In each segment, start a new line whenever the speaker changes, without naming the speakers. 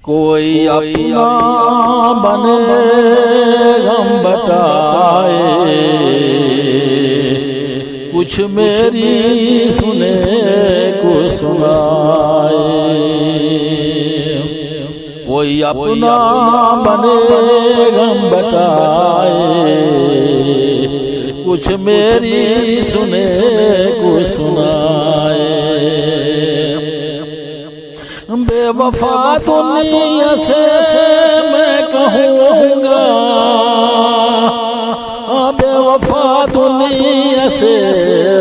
کوئی اپنا بنے غم بتائے، کچھ میری سنے کو سنائے۔ کوئی اپنا بنے غم بتائے، کچھ میری سنے کو سنائے۔ بے وفا دنیا سے میں کہوں گا، بے وفا دنیا سے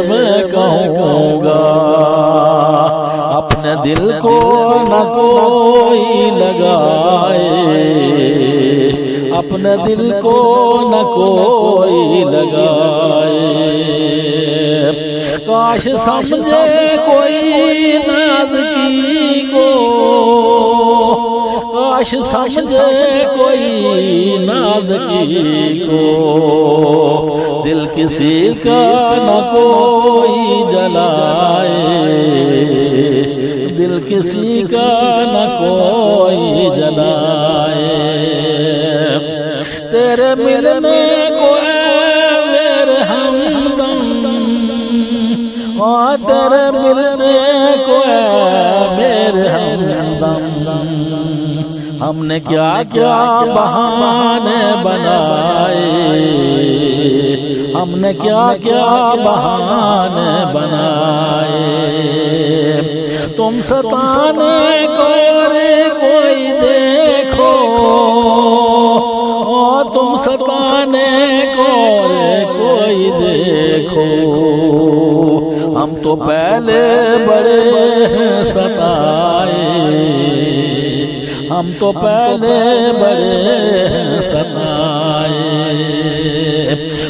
میں کہوں گا، اپنے دل کو نہ کوئی لگائے، اپنے دل کو نہ کوئی لگائے۔ کاش سمجھے کوئی ناز کی کو، کاش سمجھے کوئی ناز کی کو، دل کسی کا نہ کوئی جلائے، دل کسی کا نہ کوئی جلائے۔ تیرے ملنے کو اے میرے ہمدم، تیرے ملنے کو اے میرے ہمدم، ہم نے کیا کیا بہانے بنائے، ہم نے کیا کیا بہانے بنائے۔ تم ستانے کو کوئی دیکھو، تم ستانے کو کوئی دیکھو، ہم تو پہلے بڑے ستائے، ہم تو پہلے بڑے ستائے۔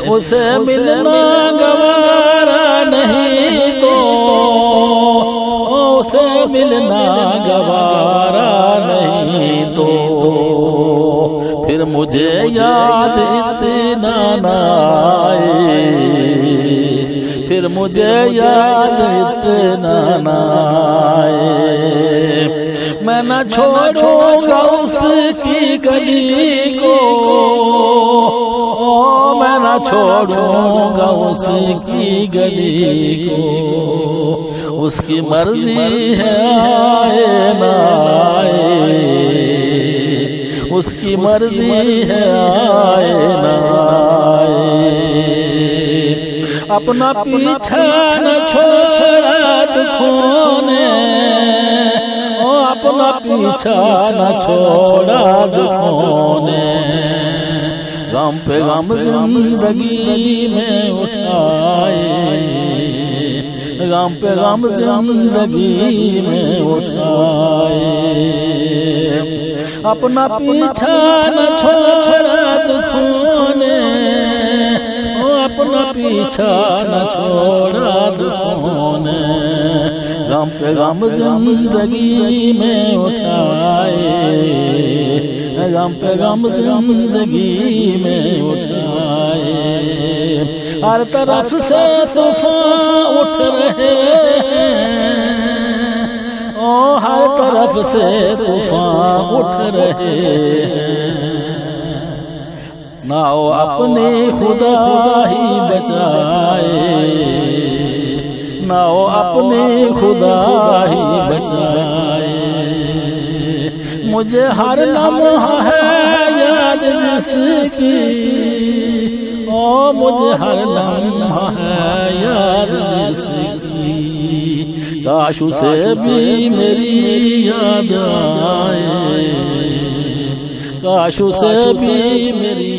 اسے ملنا گوارا نہیں تو، اسے ملنا گوارا نہیں تو، پھر مجھے یاد اتنا نہ آئے، پھر مجھے یاد اتنا نہ آئے۔ میں نہ چھوڑوں گا اس کی گلی کو، میں نہ چھوڑوں گا اس کی گلی کو، اس کی مرضی ہے آئے نہ آئے، اس کی مرضی ہے آئے نہ آئے۔ اپنا پیچھا نہ چھوڑا دکھونے، اپنا پیچھا نہ چھوڑا دکھونے، غم پہ غم زندگی میں اٹھائے، غم پہ غم زندگی میں اٹھائے۔ اپنا پیچھا نہ چھوڑا دکھونے، اپنا پیچھا نہ چھوڑا دکھونے، غم پہ غم زندگی میں اٹھائے، غم پہ غم زندگی میں اٹھائے۔ ہر طرف سے طوفان اٹھ رہے ہیں، ہر طرف سے طوفان اٹھ رہے ہیں، ناؤ اپنے خدا ہی بچائے، ناؤ اپنے خدا ہی بچائے۔ مجھے ہر لمحہ ہے یاد جس کی، مجھے ہر لمحہ ہے یاد جس کی، کاش اسے بھی میری یاد آئے، کاش اسے بھی میری